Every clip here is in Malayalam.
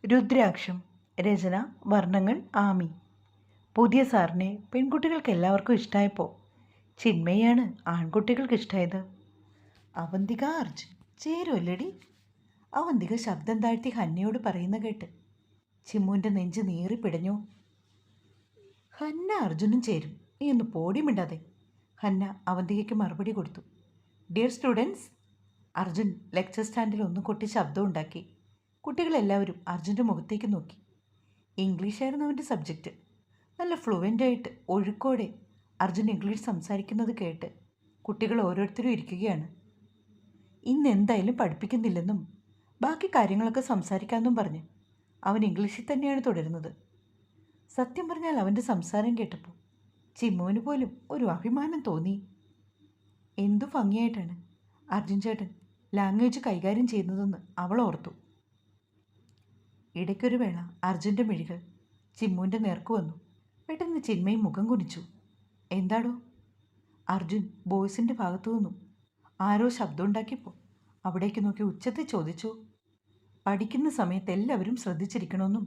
രുദ്രാക്ഷം. രചന വർണ്ണങ്ങൾ ആമി. പുതിയ സാറിനെ പെൺകുട്ടികൾക്ക് എല്ലാവർക്കും ഇഷ്ടമായപ്പോൾ ചിന്മയാണ് ആൺകുട്ടികൾക്ക് ഇഷ്ടമായത്. അവന്തിക അർജുൻ ചേരുമല്ലടി. അവന്തിക ശബ്ദം താഴ്ത്തി ഹന്നയോട് പറയുന്ന കേട്ട് ചിമ്മുവിൻ്റെ നെഞ്ച് നീറിപ്പിടഞ്ഞു. ഹന്ന അർജുനും ചേരും, നീ ഒന്ന് പോടി മിണ്ടാതെ. ഹന്ന അവന്തികയ്ക്ക് മറുപടി കൊടുത്തു. Dear students. അർജുൻ ലെക്ചർ സ്റ്റാൻഡിൽ ഒന്നും കൊട്ടി ശബ്ദം ഉണ്ടാക്കി. കുട്ടികളെല്ലാവരും അർജുൻ്റെ മുഖത്തേക്ക് നോക്കി. ഇംഗ്ലീഷായിരുന്നു അവൻ്റെ സബ്ജക്റ്റ്. നല്ല ഫ്ലുവൻ്റായിട്ട് ഒഴുക്കോടെ അർജുൻ ഇംഗ്ലീഷ് സംസാരിക്കുന്നത് കേട്ട് കുട്ടികൾ ഓരോരുത്തരും ഇരിക്കുകയാണ്. ഇന്ന് എന്തായാലും പഠിപ്പിക്കുന്നില്ലെന്നും ബാക്കി കാര്യങ്ങളൊക്കെ സംസാരിക്കാമെന്നും പറഞ്ഞ് അവൻ ഇംഗ്ലീഷിൽ തന്നെയാണ് തുടരുന്നത്. സത്യം പറഞ്ഞാൽ അവൻ്റെ സംസാരം കേട്ടപ്പോൾ ചിമ്മുവിന് പോലും ഒരു അഭിമാനം തോന്നി. എന്തു ഭംഗിയായിട്ടാണ് അർജുൻ ചേട്ടൻ ലാംഗ്വേജ് കൈകാര്യം ചെയ്യുന്നതെന്ന് അവൾ ഓർത്തു. ഇടയ്ക്കൊരു വേള അർജുൻ്റെ മിഴികൾ ചിമ്മുവിൻ്റെ നേർക്ക് വന്നു. പെട്ടെന്ന് ചിന്മയും മുഖം കുനിച്ചു. എന്താടോ? അർജുൻ ബോയ്സിൻ്റെ ഭാഗത്തു നിന്നും ആരോ ശബ്ദമുണ്ടാക്കിയപ്പോൾ അവിടേക്ക് നോക്കി ഉച്ചത്തിൽ ചോദിച്ചു. പഠിക്കുന്ന സമയത്ത് എല്ലാവരും ശ്രദ്ധിച്ചിരിക്കണമെന്നും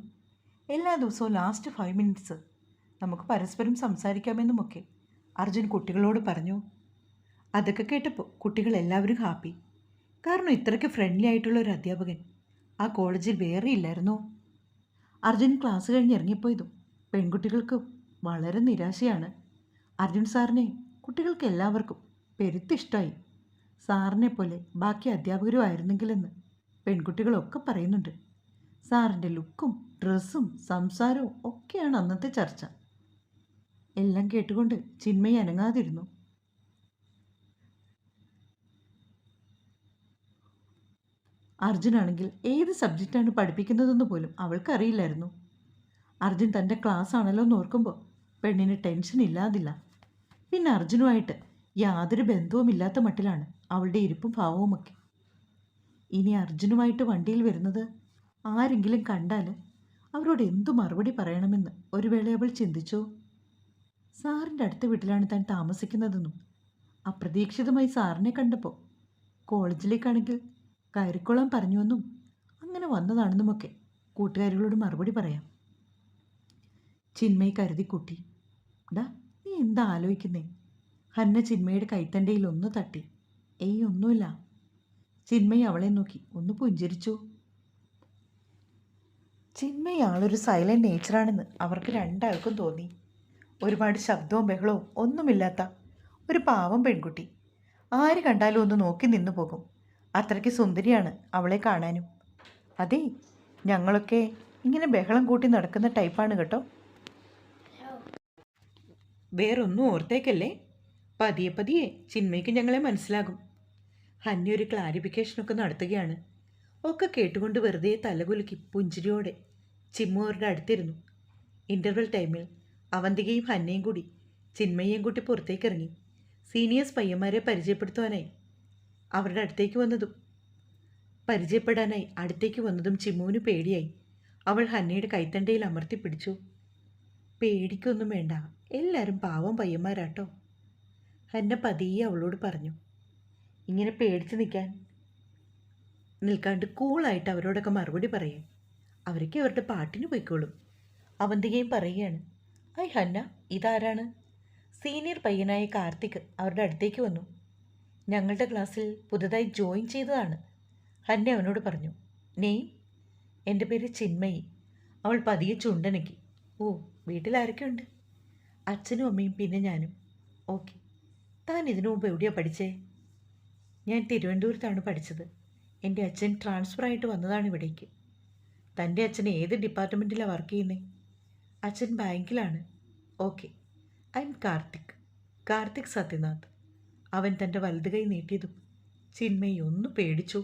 എല്ലാ ദിവസവും ലാസ്റ്റ് 5 മിനിറ്റ്സ് നമുക്ക് പരസ്പരം സംസാരിക്കാമെന്നുമൊക്കെ അർജുൻ കുട്ടികളോട് പറഞ്ഞു. അതൊക്കെ കേട്ടപ്പോൾ കുട്ടികളെല്ലാവരും ഹാപ്പി. കാരണം ഇത്രയ്ക്ക് ഫ്രണ്ട്ലി ആയിട്ടുള്ള ഒരു അധ്യാപകൻ ആ കോളേജിൽ വേറെ ഇല്ലായിരുന്നു. അർജുൻ ക്ലാസ് കഴിഞ്ഞ് ഇറങ്ങിപ്പോയതും പെൺകുട്ടികൾക്ക് വളരെ നിരാശയാണ്. അർജുൻ സാറിനെ കുട്ടികൾക്ക് എല്ലാവർക്കും പെരുത്തിഷ്ടമായി. സാറിനെ പോലെ ബാക്കി അധ്യാപകരും ആയിരുന്നെങ്കിലെന്ന് പെൺകുട്ടികളൊക്കെ പറയുന്നുണ്ട്. സാറിൻ്റെ ലുക്കും ഡ്രസ്സും സംസാരവും ഒക്കെയാണ് അന്നത്തെ ചർച്ച. എല്ലാം കേട്ടുകൊണ്ട് ചിന്മയി അനങ്ങാതിരുന്നു. അർജുനാണെങ്കിൽ ഏത് സബ്ജക്റ്റാണ് പഠിപ്പിക്കുന്നതെന്ന് പോലും അവൾക്കറിയില്ലായിരുന്നു. അർജുൻ തൻ്റെ ക്ലാസ് ആണല്ലോ എന്ന് ഓർക്കുമ്പോൾ പെണ്ണിന് ടെൻഷൻ ഇല്ലാതില്ല. പിന്നെ അർജുനുമായിട്ട് യാതൊരു ബന്ധവുമില്ലാത്ത മട്ടിലാണ് അവളുടെ ഇരിപ്പും ഭാവവുമൊക്കെ. ഇനി അർജുനുമായിട്ട് വണ്ടിയിൽ വരുന്നത് ആരെങ്കിലും കണ്ടാൽ അവരോട് എന്തു മറുപടി പറയണമെന്ന് ഒരു വേള അവൾ ചിന്തിച്ചു. സാറിൻ്റെ അടുത്ത വീട്ടിലാണ് താൻ താമസിക്കുന്നതെന്നും അപ്രതീക്ഷിതമായി സാറിനെ കണ്ടപ്പോൾ കോളേജിലേക്കാണെങ്കിൽ കയറിക്കൊള്ളാൻ പറഞ്ഞുവെന്നും അങ്ങനെ വന്നതാണെന്നുമൊക്കെ കൂട്ടുകാരികളോട് മറുപടി പറയാം. ചിന്മയി കരുതി കൂട്ടി. ഡാ, നീ എന്താ ആലോചിക്കുന്നേ? ഹന്ന ചിന്മയുടെ കൈത്തണ്ടയിൽ ഒന്ന് തട്ടി. ഏയ് ഒന്നുമില്ല. ചിന്മയി അവളെ നോക്കി ഒന്ന് പുഞ്ചിരിച്ചു. ചിന്മയി ആളൊരു സൈലൻറ്റ് നേച്ചറാണെന്ന് അവർക്ക് രണ്ടാൾക്കും തോന്നി. ഒരുപാട് ശബ്ദവും ബഹളവും ഒന്നുമില്ലാത്ത ഒരു പാവം പെൺകുട്ടി. ആര് കണ്ടാലും ഒന്ന് നോക്കി നിന്നു പോകും. അത്രയ്ക്ക് സുന്ദരിയാണ് അവളെ കാണാനും. അതെ, ഞങ്ങളൊക്കെ ഇങ്ങനെ ബഹളം കൂട്ടി നടക്കുന്ന ടൈപ്പാണ് കേട്ടോ. വേറൊന്നും ഓർത്തേക്കല്ലേ. പതിയെ പതിയെ ചിന്മയ്ക്ക് ഞങ്ങളെ മനസ്സിലാകും. ഹന്യ ഒരു ക്ലാരിഫിക്കേഷനൊക്കെ നടത്തുകയാണ്. ഒക്കെ കേട്ടുകൊണ്ട് വെറുതെ തലകുലുക്കി പുഞ്ചിരിയോടെ ചിമ്മു അവരുടെ അടുത്തിരുന്നു. ഇൻ്റർവെൽ ടൈമിൽ അവന്തികയും ഹന്നയും കൂടി ചിന്മയെയും കൂട്ടി പുറത്തേക്ക് ഇറങ്ങി. സീനിയേഴ്സ് പയ്യന്മാരെ പരിചയപ്പെടാനായി അടുത്തേക്ക് വന്നതും ചിമ്മുവിന് പേടിയായി. അവൾ ഹന്നയുടെ കൈത്തണ്ടയിൽ അമർത്തി പിടിച്ചു. പേടിക്കൊന്നും വേണ്ട, എല്ലാവരും പാവം പയ്യന്മാരാട്ടോ, ഹന്ന പതിയെ അവളോട് പറഞ്ഞു. ഇങ്ങനെ പേടിച്ച് നിൽക്കാണ്ട് കൂളായിട്ട് അവരോടൊക്കെ മറുപടി പറയാൻ. അവരൊക്കെ അവരുടെ പാട്ടിന് പോയിക്കോളും. അവന്തികയും പറയുകയാണ്. ഐ ഹന്ന, ഇതാരാണ്? സീനിയർ പയ്യനായ കാർത്തിക് അവരുടെ അടുത്തേക്ക് വന്നു. ഞങ്ങളുടെ ക്ലാസ്സിൽ പുതുതായി ജോയിൻ ചെയ്തതാണ്, ഹന്ന അവനോട് പറഞ്ഞു. നെയ്മ്? എൻ്റെ പേര് ചിന്മയി. അവൾ പതിയെ ചുണ്ടനക്കി. ഓ, വീട്ടിലാരൊക്കെയുണ്ട്? അച്ഛനും അമ്മയും പിന്നെ ഞാനും. ഓക്കെ. താൻ ഇതിനു മുമ്പ് എവിടെയാണ് പഠിച്ചേ? ഞാൻ തിരുവനന്തപുരത്താണ് പഠിച്ചത്. എൻ്റെ അച്ഛൻ ട്രാൻസ്ഫറായിട്ട് വന്നതാണ് ഇവിടേക്ക്. തൻ്റെ അച്ഛൻ ഏത് ഡിപ്പാർട്ട്മെൻറ്റിലാണ് വർക്ക് ചെയ്യുന്നത്? അച്ഛൻ ബാങ്കിലാണ്. Okay. I am Karthik Sathyanath. അവൻ തൻ്റെ വലതു കൈ നീട്ടിയതും ചിന്മയി ഒന്ന് പേടിച്ചു.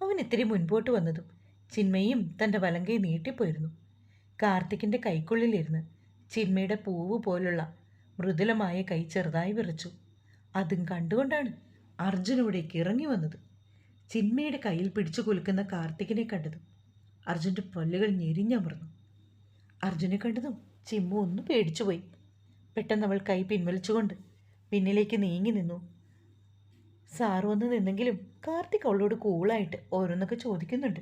അവൻ ഇത്തിരി മുൻപോട്ട് വന്നതും ചിന്മയും തൻ്റെ വലം കൈ നീട്ടിപ്പോയിരുന്നു. കാർത്തിക്കിൻ്റെ കൈക്കുള്ളിലിരുന്ന് ചിന്മയുടെ പൂവ് പോലുള്ള മൃദുലമായ കൈ ചെറുതായി വിറച്ചു. അതും കണ്ടുകൊണ്ടാണ് അർജുൻ ഇവിടേക്ക് ഇറങ്ങി വന്നത്. ചിന്മയുടെ കയ്യിൽ പിടിച്ചു കുലുക്കുന്ന കാർത്തികിനെ കണ്ടതും അർജുൻ്റെ പല്ലുകൾ ഞെരിഞ്ഞമർന്നു. അർജുനെ കണ്ടതും ചിമ്മു ഒന്ന് പേടിച്ചുപോയി. പെട്ടെന്ന് അവൾ കൈ പിൻവലിച്ചുകൊണ്ട് പിന്നിലേക്ക് നീങ്ങി നിന്നു. സാറ് വന്ന് നിന്നെങ്കിലും കാർത്തിക് അവളോട് കൂളായിട്ട് ഓരോന്നൊക്കെ ചോദിക്കുന്നുണ്ട്.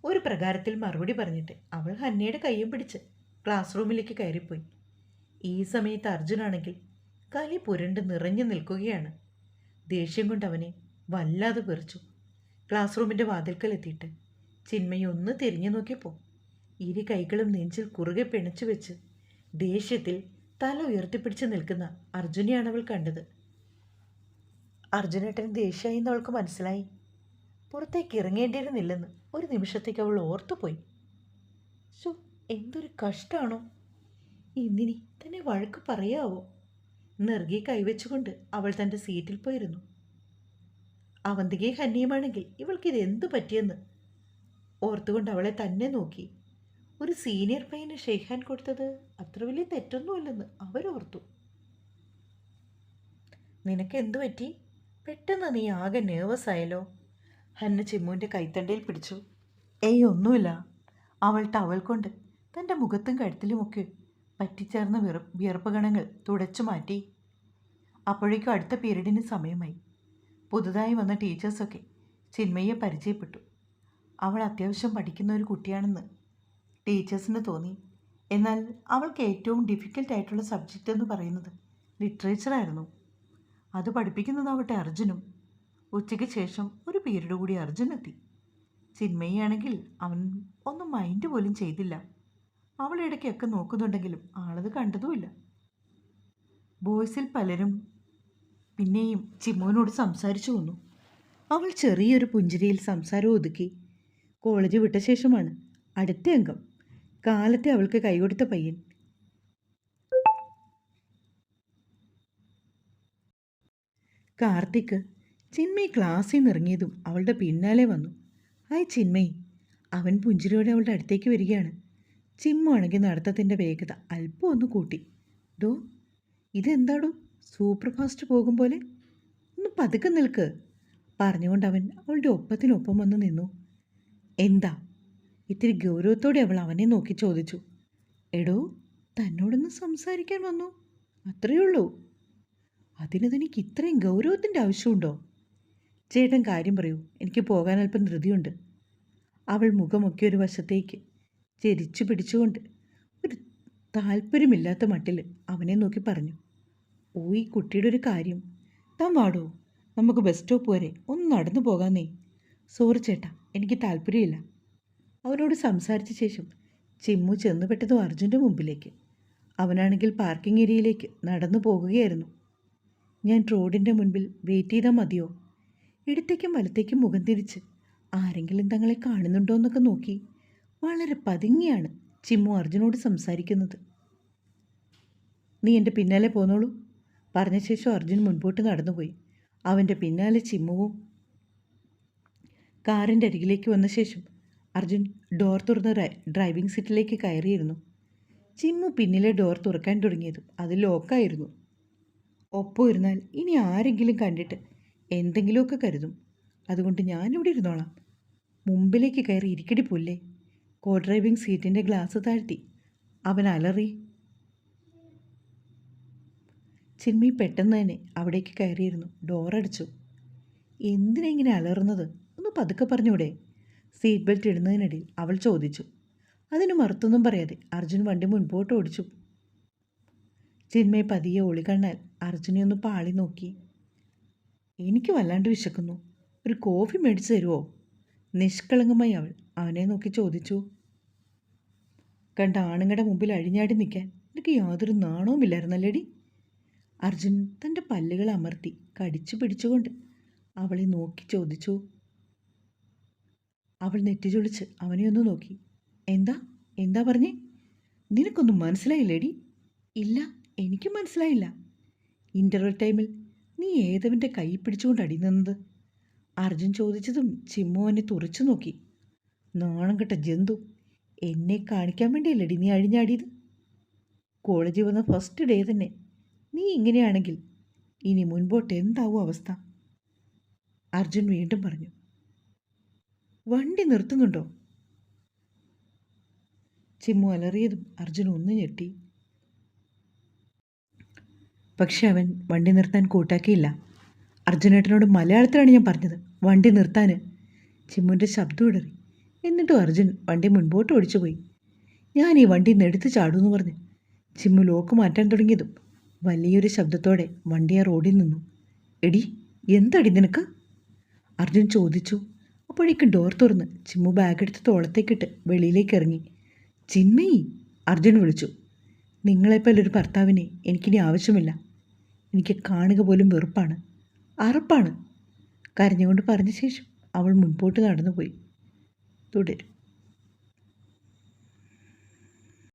ഒരു പ്രകാരത്തിൽ മറുപടി പറഞ്ഞിട്ട് അവൾ ഹന്നയുടെ കയ്യും പിടിച്ച് ക്ലാസ് റൂമിലേക്ക് കയറിപ്പോയി. ഈ സമയത്ത് അർജുനാണെങ്കിൽ കലി പുരണ്ട് നിറഞ്ഞു നിൽക്കുകയാണ്. ദേഷ്യം കൊണ്ട് അവനെ വല്ലാതെ വെറിച്ചു. ക്ലാസ് റൂമിൻ്റെ വാതിൽക്കലെത്തിയിട്ട് ചിന്മയി ഒന്ന് തിരിഞ്ഞു നോക്കിയപ്പോൾ ഇരു കൈകളും നെഞ്ചിൽ കുറുകെ പിണച്ചു വെച്ച് ദേഷ്യത്തിൽ തല ഉയർത്തിപ്പിടിച്ച് നിൽക്കുന്ന അർജുനെയാണ് അവൾ കണ്ടത്. അർജുനേട്ടൻ ദേഷ്യമായി എന്ന് അവൾക്ക് മനസ്സിലായി. പുറത്തേക്ക് ഇറങ്ങേണ്ടിയിരുന്നില്ലെന്ന് ഒരു നിമിഷത്തേക്ക് അവൾ ഓർത്തുപോയി. ശോ, എന്തൊരു കഷ്ടമാണോ! ഇന്നിനി തന്നെ വഴക്ക് പറയാവോ? നെറുകെ കൈവച്ചുകൊണ്ട് അവൾ തൻ്റെ സീറ്റിൽ പോയിരുന്നു. അവന്തികയും ഹന്നിയുമാണെങ്കിൽ ഇവൾക്കിത് എന്തു പറ്റിയെന്ന് ഓർത്തുകൊണ്ട് അവളെ തന്നെ നോക്കി. ഒരു സീനിയർ പയ്യന് ഷെയ്ക്ക് ഹാൻഡ് കൊടുത്തത് അത്ര വലിയ തെറ്റൊന്നുമില്ലെന്ന് അവരോർത്തു. നിനക്ക് എന്തു പറ്റി? പെട്ടെന്ന് നീ ആകെ നേർവസ് ആയല്ലോ. ഹന്ന ചിമ്മുവിൻ്റെ കൈത്തണ്ടയിൽ പിടിച്ചു. ഏയ് ഒന്നുമില്ല. അവൾ ടവൽ കൊണ്ട് തൻ്റെ മുഖത്തും കഴുത്തിലുമൊക്കെ പറ്റിച്ചേർന്ന വിയർപ്പ് കണങ്ങൾ തുടച്ചു മാറ്റി. അപ്പോഴേക്കും അടുത്ത പീരീഡിന് സമയമായി. പുതുതായി വന്ന ടീച്ചേഴ്സൊക്കെ ചിന്മയെ പരിചയപ്പെട്ടു. അവൾ അത്യാവശ്യം പഠിക്കുന്ന ഒരു കുട്ടിയാണെന്ന് ടീച്ചേഴ്സിന് തോന്നി. എന്നാൽ അവൾക്ക് ഏറ്റവും ഡിഫിക്കൽട്ടായിട്ടുള്ള സബ്ജക്റ്റ് എന്ന് പറയുന്നത് ലിറ്ററേച്ചറായിരുന്നു. അത് പഠിപ്പിക്കുന്നതാവട്ടെ അർജുനും. ഉച്ചയ്ക്ക് ശേഷം ഒരു പീരീഡ് കൂടി അർജുൻ എത്തി. ചിന്മയാണെങ്കിൽ അവൻ ഒന്നും മൈൻഡ് പോലും ചെയ്തില്ല. അവൾ ഇടയ്ക്കൊക്കെ നോക്കുന്നുണ്ടെങ്കിലും ആളത് കണ്ടതുമില്ല. ബോയ്സിൽ പലരും പിന്നെയും ചിമ്മുവിനോട് സംസാരിച്ചു വന്നു. അവൾ ചെറിയൊരു പുഞ്ചിരിയിൽ സംസാരം ഒതുക്കി. കോളേജ് വിട്ട ശേഷമാണ് അടുത്ത അംഗം. കാലത്തെ അവൾക്ക് കൈകൊടുത്ത പയ്യൻ. കാർത്തിക്. ചിന്മയി ക്ലാസ്സിൽ നിന്ന് ഇറങ്ങിയതും അവളുടെ പിന്നാലെ വന്നു. ഹായ് ചിന്മയി. അവൻ പുഞ്ചിരിയോടെ അവളുടെ അടുത്തേക്ക് വരികയാണ്. ചിമ്മു ആണെങ്കിൽ നടത്തത്തിൻ്റെ വേഗത അല്പം ഒന്ന് കൂട്ടി. ഡോ, ഇതെന്താടോ സൂപ്പർ ഫാസ്റ്റ് പോകും പോലെ? ഒന്ന് പതുക്കെ നിൽക്ക് പറഞ്ഞുകൊണ്ട് അവൻ അവളുടെ ഒപ്പത്തിനൊപ്പം വന്ന് നിന്നു. എന്താ? ഇത്തിരി ഗൗരവത്തോടെ അവൾ അവനെ നോക്കി ചോദിച്ചു. എടോ, തന്നോടൊന്ന് സംസാരിക്കാൻ വന്നു, അത്രയേ ഉള്ളൂ. അതിന് തനിക്ക് ഇത്രയും ഗൗരവത്തിൻ്റെ ആവശ്യമുണ്ടോ? ചേട്ടൻ കാര്യം പറയൂ, എനിക്ക് പോകാൻ അല്പം ധൃതിയുണ്ട്. അവൾ മുഖമൊക്കെ ഒരു വശത്തേക്ക് ചെരിച്ചു പിടിച്ചുകൊണ്ട് ഒരു താല്പര്യമില്ലാത്ത മട്ടിൽ അവനെ നോക്കി പറഞ്ഞു. ഓ, ഈ കുട്ടിയുടെ ഒരു കാര്യം. താൻ വാടോ, നമുക്ക് ബസ് സ്റ്റോപ്പ് വരെ ഒന്ന് നടന്നു പോകാന്നേ. സോറി ചേട്ടാ, എനിക്ക് താല്പര്യമില്ല. അവനോട് സംസാരിച്ച ശേഷം ചിമ്മു ചെന്നുപെട്ടതും അർജുൻ്റെ മുമ്പിലേക്ക്. അവനാണെങ്കിൽ പാർക്കിംഗ് ഏരിയയിലേക്ക് നടന്നു പോകുകയായിരുന്നു. ഞാൻ റോഡിൻ്റെ മുൻപിൽ വെയിറ്റ് ചെയ്താൽ മതിയോ? ഇടത്തേക്കും വലത്തേക്കും മുഖം തിരിച്ച് ആരെങ്കിലും തങ്ങളെ കാണുന്നുണ്ടോ എന്നൊക്കെ നോക്കി വളരെ പതുങ്ങിയാണ് ചിമ്മു അർജുനോട് സംസാരിക്കുന്നത്. നീ എൻ്റെ പിന്നാലെ പോന്നോളൂ പറഞ്ഞ ശേഷം അർജുൻ മുൻപോട്ട് നടന്നുപോയി. അവൻ്റെ പിന്നാലെ ചിമ്മുവും. കാറിൻ്റെ അരികിലേക്ക് വന്ന ശേഷം അർജുൻ ഡോർ തുറന്ന് ഡ്രൈവിംഗ് സീറ്റിലേക്ക് കയറിയിരുന്നു. ചിമ്മു പിന്നിലെ ഡോർ തുറക്കാൻ തുടങ്ങിയതും അത് ലോക്കായിരുന്നു. ഒപ്പം ഇരുന്നാൽ ഇനി ആരെങ്കിലും കണ്ടിട്ട് എന്തെങ്കിലുമൊക്കെ കരുതും. അതുകൊണ്ട് ഞാനിവിടെ ഇരുന്നോളാം. മുമ്പിലേക്ക് കയറി ഇരിക്കടി പുല്ലേ. കോ ഡ്രൈവിംഗ് സീറ്റിൻ്റെ ഗ്ലാസ് താഴ്ത്തി അവൻ അലറി. ചിന്മി പെട്ടെന്ന് തന്നെ അവിടേക്ക് കയറിയിരുന്നു. ഡോറടിച്ചു. എന്തിനാ ഇങ്ങനെ അലറുന്നത്? ഒന്ന് പതുക്കെ പറഞ്ഞൂടെ? സീറ്റ് ബെൽറ്റ് ഇടുന്നതിനിടയിൽ അവൾ ചോദിച്ചു. അതിന് മറുത്തൊന്നും പറയാതെ അർജുൻ വണ്ടി മുൻപോട്ട് ഓടിച്ചു. ചിന്മയി പതിയെ ഒളികണ്ണാൽ അർജുനെ ഒന്ന് പാളി നോക്കി. എനിക്ക് വല്ലാണ്ട് വിശക്കുന്നു, ഒരു കോഫി മേടിച്ചു തരുമോ? നിഷ്കളങ്കമായി അവൾ അവനെ നോക്കി ചോദിച്ചു. കണ്ട ആണുങ്ങളുടെ മുമ്പിൽ അഴിഞ്ഞാടി നിൽക്കാൻ എനിക്ക് യാതൊരു നാണവുമില്ലായിരുന്നല്ലേടി? അർജുൻ തൻ്റെ പല്ലുകൾ അമർത്തി കടിച്ചു പിടിച്ചുകൊണ്ട് അവളെ നോക്കി ചോദിച്ചു. അവൾ നെറ്റിചൊളിച്ച് അവനെ ഒന്ന് നോക്കി. എന്താ എന്താ പറഞ്ഞേ? നിനക്കൊന്നും മനസ്സിലായില്ലേടി? ഇല്ല, എനിക്ക് മനസ്സിലായില്ല. ഇൻ്റർവെൽ ടൈമിൽ നീ ഏതവൻ്റെ കൈ പിടിച്ചുകൊണ്ട് അടി നിന്നത്? അർജുൻ ചോദിച്ചതും ചിമ്മു അവനെ തുറച്ചു നോക്കി. നാണം കെട്ട ജന്തു, എന്നെ കാണിക്കാൻ വേണ്ടിയല്ലേടി നീ അഴിഞ്ഞാടിയത്? കോളേജിൽ വന്ന ഫസ്റ്റ് ഡേ തന്നെ നീ ഇങ്ങനെയാണെങ്കിൽ ഇനി മുൻപോട്ട് എന്താവും അവസ്ഥ? അർജുൻ വീണ്ടും പറഞ്ഞു. വണ്ടി നിർത്തുന്നുണ്ടോ? ചിമ്മു അലറിയതും അർജുൻ ഒന്ന് ഞെട്ടി. പക്ഷെ അവൻ വണ്ടി നിർത്താൻ കൂട്ടാക്കിയില്ല. അർജുനേട്ടനോട് മലയാളത്തിലാണ് ഞാൻ പറഞ്ഞത് വണ്ടി നിർത്താൻ. ചിമ്മുവിൻ്റെ ശബ്ദം ഇടറി. എന്നിട്ടും അർജുൻ വണ്ടി മുൻപോട്ട് ഓടിച്ചു പോയി. ഞാൻ ഈ വണ്ടി നിന്ന് എടുത്ത് ചാടുമെന്ന് പറഞ്ഞ് ചിമ്മു ലോക്ക് മാറ്റാൻ തുടങ്ങിയതും വലിയൊരു ശബ്ദത്തോടെ വണ്ടി ആ റോഡിൽ നിന്നു. എടി, എന്തടി നിനക്ക്? അർജുൻ ചോദിച്ചു. അപ്പോഴേക്കും ഡോർ തുറന്ന് ചിമ്മു ബാഗെടുത്ത് തോളത്തേക്കിട്ട് വെളിയിലേക്ക് ഇറങ്ങി. ചിന്മയി, അർജുൻ വിളിച്ചു. നിങ്ങളെപ്പോലൊരു ഭർത്താവിനെ എനിക്കിനി ആവശ്യമില്ല. എനിക്ക് കാണുക പോലും വെറുപ്പാണ്, അറപ്പാണ്, കരഞ്ഞുകൊണ്ട് പറഞ്ഞ ശേഷം അവൾ മുൻപോട്ട് നടന്നുപോയി. തുടരും.